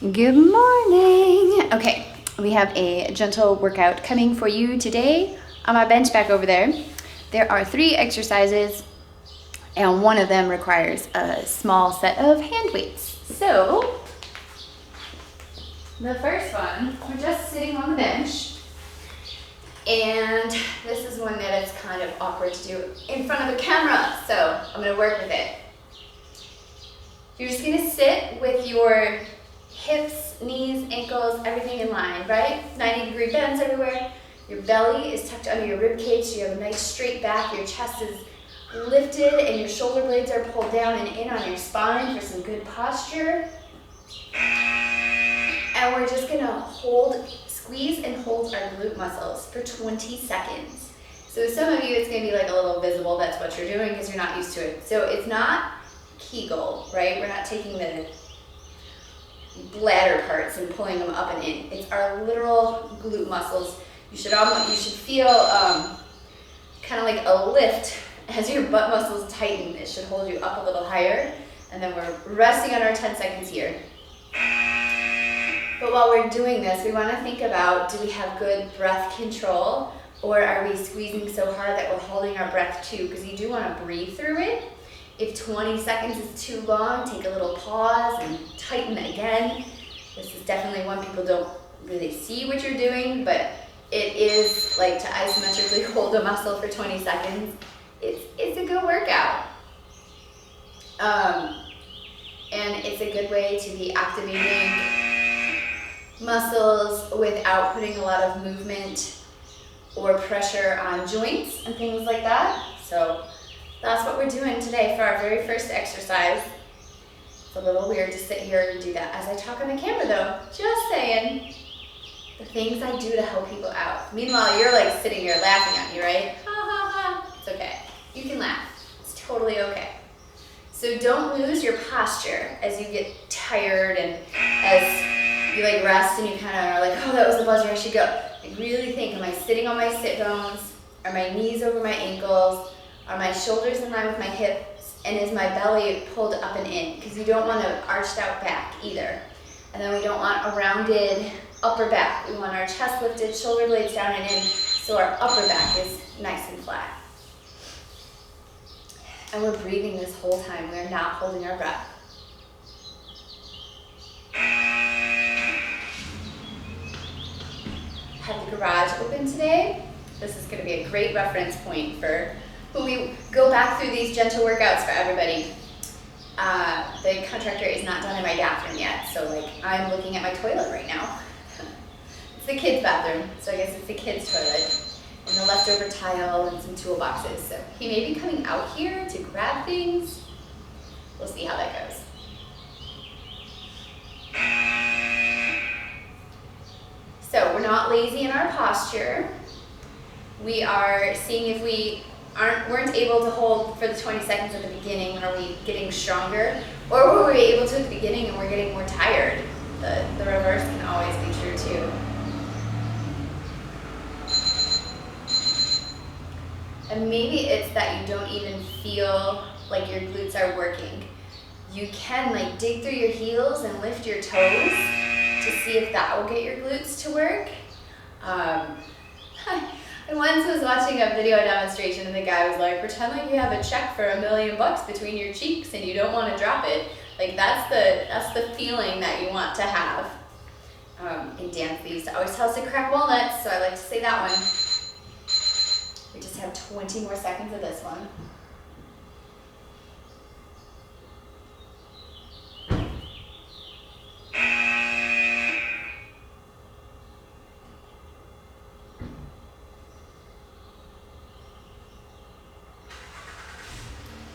Good morning. Okay, we have a gentle workout coming for you today. On my bench back over there, there are 3 exercises and one of them requires a small set of hand weights. So, the first one, we're just sitting on the bench, and this is one that is kind of awkward to do in front of a camera, so I'm gonna work with it. You're just gonna sit with your hips, knees, ankles, everything in line, right? 90-degree bends everywhere. Your belly is tucked under your rib cage, so you have a nice straight back. Your chest is lifted and your shoulder blades are pulled down and in on your spine for some good posture. And we're just gonna squeeze and hold our glute muscles for 20 seconds. So some of you, it's gonna be like a little visible, that's what you're doing because you're not used to it. So it's not Kegel, right? We're not taking the bladder parts and pulling them up and in. It's our literal glute muscles. You should feel kind of like a lift as your butt muscles tighten. It should hold you up a little higher. And then we're resting on our 10 seconds here. But while we're doing this, we want to think about, do we have good breath control, or are we squeezing so hard that we're holding our breath too? Because you do want to breathe through it. If 20 seconds is too long, take a little pause and tighten again. This is definitely one people don't really see what you're doing, but it is like to isometrically hold a muscle for 20 seconds. It's a good workout. And it's a good way to be activating muscles without putting a lot of movement or pressure on joints and things like that. So that's what we're doing today for our very first exercise. It's a little weird to sit here and do that as I talk on the camera though. Just saying the things I do to help people out. Meanwhile, you're like sitting here laughing at me, right? Ha ha ha. It's okay. You can laugh. It's totally okay. So don't lose your posture as you get tired and as you like rest and you kind of are like, oh, that was the buzzer, I should go. Like really think, am I sitting on my sit bones? Are my knees over my ankles? Are my shoulders in line with my hips? And is my belly pulled up and in? Because you don't want an arched out back either. And then we don't want a rounded upper back. We want our chest lifted, shoulder blades down and in, so our upper back is nice and flat. And we're breathing this whole time. We're not holding our breath. Have the garage open today. This is going to be a great reference point for when we go back through these gentle workouts for everybody. The contractor is not done in my bathroom yet, so like I'm looking at my toilet right now. It's the kids' bathroom, so I guess it's the kids' toilet. And the leftover tile and some toolboxes. So he may be coming out here to grab things. We'll see how that goes. So we're not lazy in our posture. We are seeing if we weren't able to hold for the 20 seconds at the beginning. Are we getting stronger? Or were we able to at the beginning and we're getting more tired? The reverse can always be true too. And maybe it's that you don't even feel like your glutes are working. You can like dig through your heels and lift your toes to see if that will get your glutes to work. I once was watching a video demonstration and the guy was like, pretend like you have a check for $1 million between your cheeks and you don't want to drop it. Like that's the feeling that you want to have. In dance, they used to always tell us to crack walnuts, so I like to say that one. We just have 20 more seconds of this one.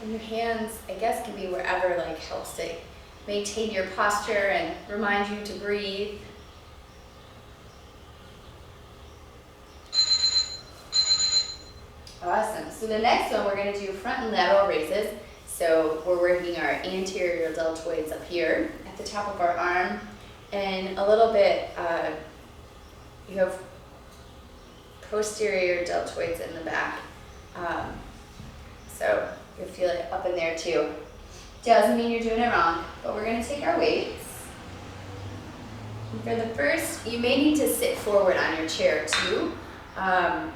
And your hands, I guess, can be wherever like helps to maintain your posture and remind you to breathe. Awesome. So the next one, we're going to do front and lateral raises. So we're working our anterior deltoids up here at the top of our arm. And a little bit, you have posterior deltoids in the back. So you'll feel it up in there too. Doesn't mean you're doing it wrong, but we're going to take our weights. And for the first, you may need to sit forward on your chair too. And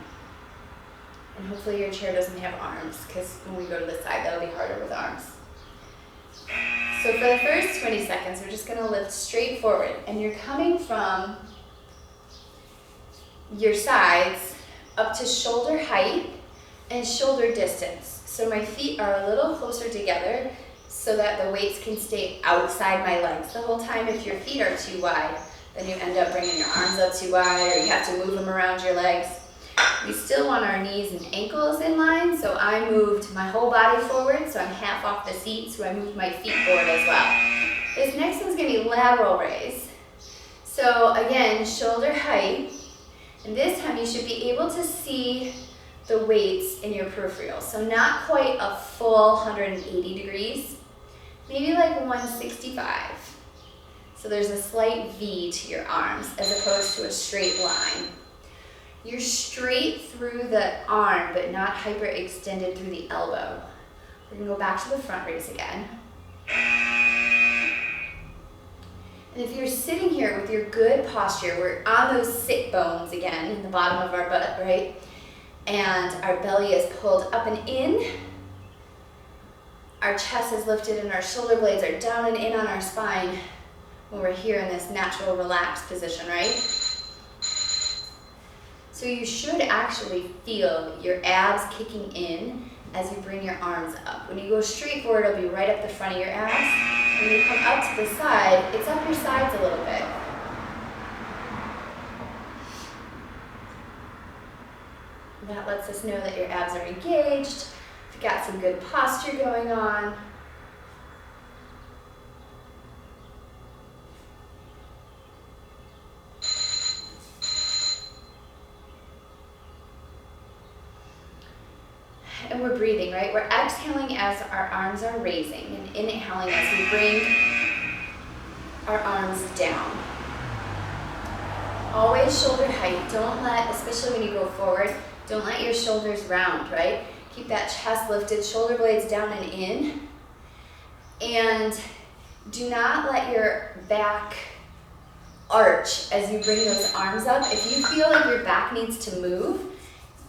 hopefully your chair doesn't have arms, because when we go to the side, that'll be harder with arms. So for the first 20 seconds, we're just gonna lift straight forward, and you're coming from your sides up to shoulder height and shoulder distance. So my feet are a little closer together so that the weights can stay outside my legs the whole time. If your feet are too wide, then you end up bringing your arms up too wide, or you have to move them around your legs. We still want our knees and ankles in line, so I moved my whole body forward, so I'm half off the seat, so I moved my feet forward as well. This next one's gonna be lateral raise. So again, shoulder height, and this time you should be able to see the weights in your peripheral. So not quite a full 180 degrees, maybe like 165. So there's a slight V to your arms as opposed to a straight line. You're straight through the arm, but not hyperextended through the elbow. We're gonna go back to the front raise again. And if you're sitting here with your good posture, we're on those sit bones again in the bottom of our butt, right? And our belly is pulled up and in. Our chest is lifted and our shoulder blades are down and in on our spine when we're here in this natural relaxed position, right? So you should actually feel your abs kicking in as you bring your arms up. When you go straight forward, it'll be right up the front of your abs. When you come up to the side, it's up your sides a little bit. That lets us know that your abs are engaged. You've got some good posture going on. And we're breathing, right? We're exhaling as our arms are raising and inhaling as we bring our arms down. Always shoulder height. Don't let, especially when you go forward, don't let your shoulders round, right? Keep that chest lifted, shoulder blades down and in. And do not let your back arch as you bring those arms up. If you feel like your back needs to move,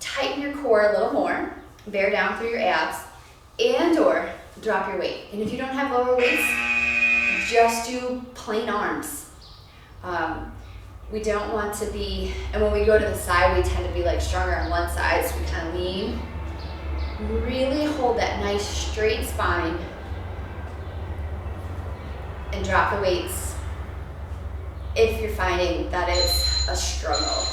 tighten your core a little more. Bear down through your abs, and or drop your weight. And if you don't have lower weights, just do plain arms. We don't want to be, and when we go to the side, we tend to be like stronger on one side, so we kind of lean. Really hold that nice straight spine and drop the weights if you're finding that it's a struggle.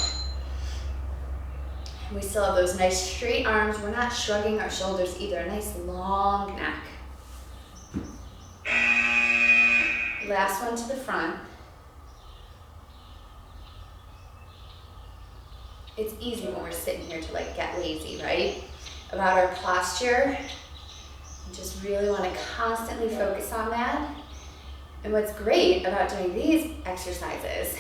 We still have those nice straight arms. We're not shrugging our shoulders either. A nice long neck. Last one to the front. It's easy when we're sitting here to like get lazy, right? About our posture. You just really want to constantly focus on that. And what's great about doing these exercises,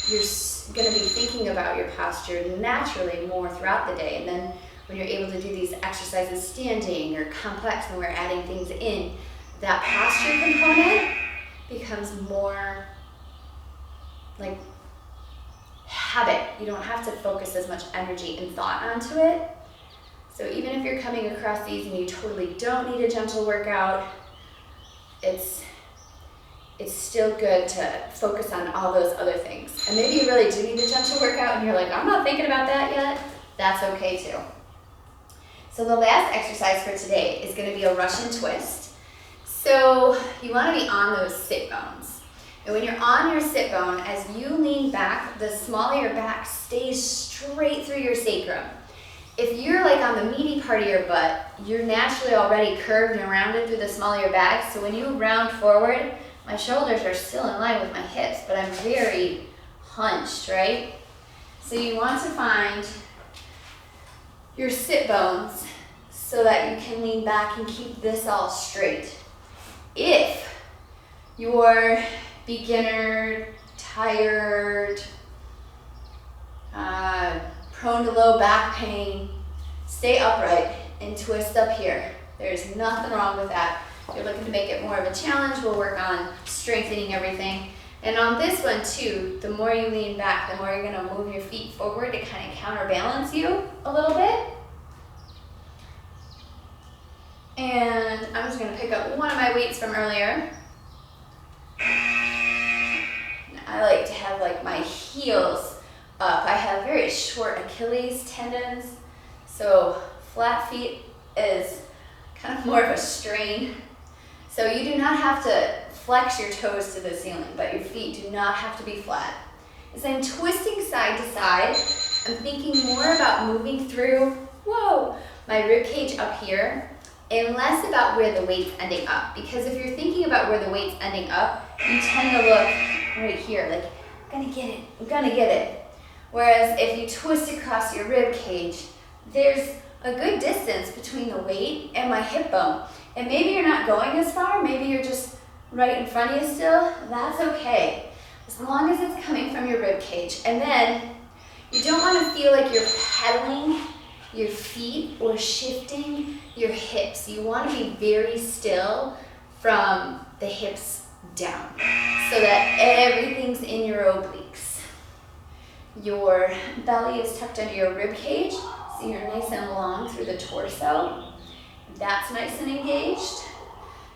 you're going to be thinking about your posture naturally more throughout the day. And then when you're able to do these exercises standing or complex when we're adding things in, that posture component becomes more like habit. You don't have to focus as much energy and thought onto it. So even if you're coming across these and you totally don't need a gentle workout, it's still good to focus on all those other things. And maybe you really do need a gentle workout and you're like, I'm not thinking about that yet. That's okay too. So the last exercise for today is going to be a Russian twist. So you want to be on those sit bones. And when you're on your sit bone, as you lean back, the smaller your back stays straight through your sacrum. If you're like on the meaty part of your butt, you're naturally already curved and rounded through the smaller your back. So when you round forward, my shoulders are still in line with my hips, but I'm very hunched, right? So you want to find your sit bones so that you can lean back and keep this all straight. If you're beginner, tired, prone to low back pain, stay upright and twist up here. There's nothing wrong with that. If you're looking to make it more of a challenge, we'll work on strengthening everything. And on this one too, the more you lean back, the more you're gonna move your feet forward to kind of counterbalance you a little bit. And I'm just gonna pick up one of my weights from earlier. I like to have like my heels up. I have very short Achilles tendons, so flat feet is kind of more of a strain. So you do not have to flex your toes to the ceiling, but your feet do not have to be flat. As I'm twisting side to side, I'm thinking more about moving through, my rib cage up here, and less about where the weight's ending up. Because if you're thinking about where the weight's ending up, you tend to look right here, like, I'm gonna get it, I'm gonna get it. Whereas if you twist across your rib cage, there's a good distance between the weight and my hip bone. And maybe you're not going as far, maybe you're just right in front of you still, that's okay. As long as it's coming from your rib cage. And then you don't want to feel like you're pedaling your feet or shifting your hips. You want to be very still from the hips down so that everything's in your obliques. Your belly is tucked under your rib cage, so you're nice and long through the torso. That's nice and engaged.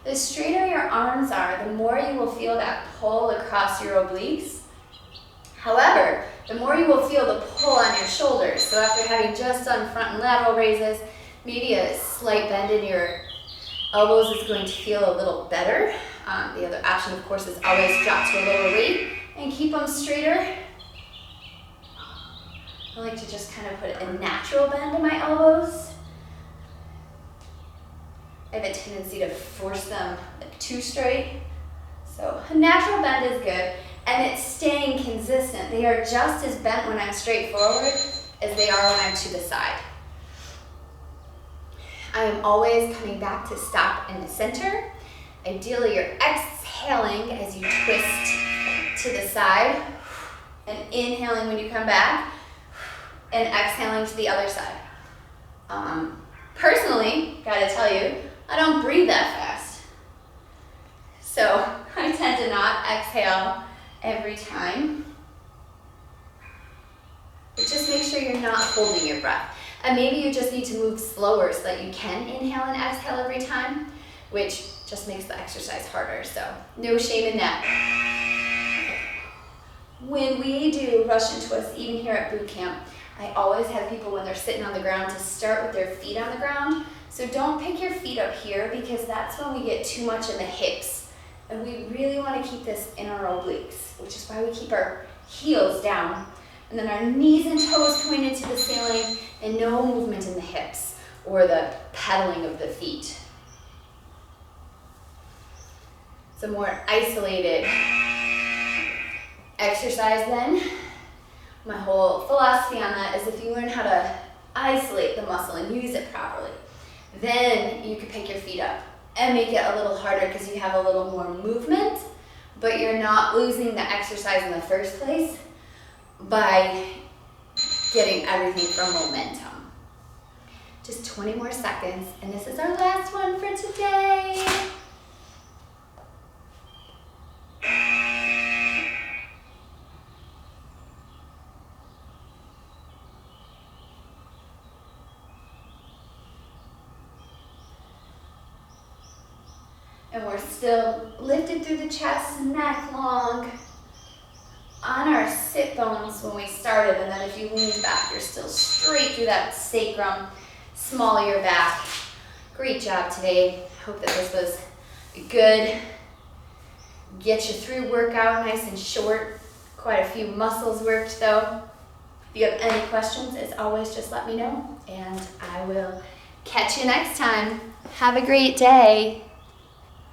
The straighter your arms are, the more you will feel that pull across your obliques. However, the more you will feel the pull on your shoulders. So after having just done front and lateral raises, maybe a slight bend in your elbows is going to feel a little better. The other option, of course, is always drop to a lower weight and keep them straighter. I like to just kind of put a natural bend in my elbows. I have a tendency to force them like too straight. So a natural bend is good, and it's staying consistent. They are just as bent when I'm straight forward as they are when I'm to the side. I am always coming back to stop in the center. Ideally, you're exhaling as you twist to the side, and inhaling when you come back, and exhaling to the other side. Personally, gotta tell you, I don't breathe that fast. So I tend to not exhale every time. But just make sure you're not holding your breath. And maybe you just need to move slower so that you can inhale and exhale every time, which just makes the exercise harder. So no shame in that. When we do Russian twists, even here at boot camp, I always have people when they're sitting on the ground to start with their feet on the ground. So don't pick your feet up here because that's when we get too much in the hips. And we really want to keep this in our obliques, which is why we keep our heels down. And then our knees and toes pointed to the ceiling and no movement in the hips or the pedaling of the feet. It's a more isolated exercise then. My whole philosophy on that is if you learn how to isolate the muscle and use it properly, then you could pick your feet up and make it a little harder because you have a little more movement, but you're not losing the exercise in the first place by getting everything from momentum. Just 20 more seconds, and this is our last one for today. And we're still lifted through the chest, neck long, on our sit bones when we started, and then if you lean back, you're still straight through that sacrum, small of your back. Great job today. Hope that this was good. Get you through workout nice and short. Quite a few muscles worked though. If you have any questions, as always, just let me know, and I will catch you next time. Have a great day.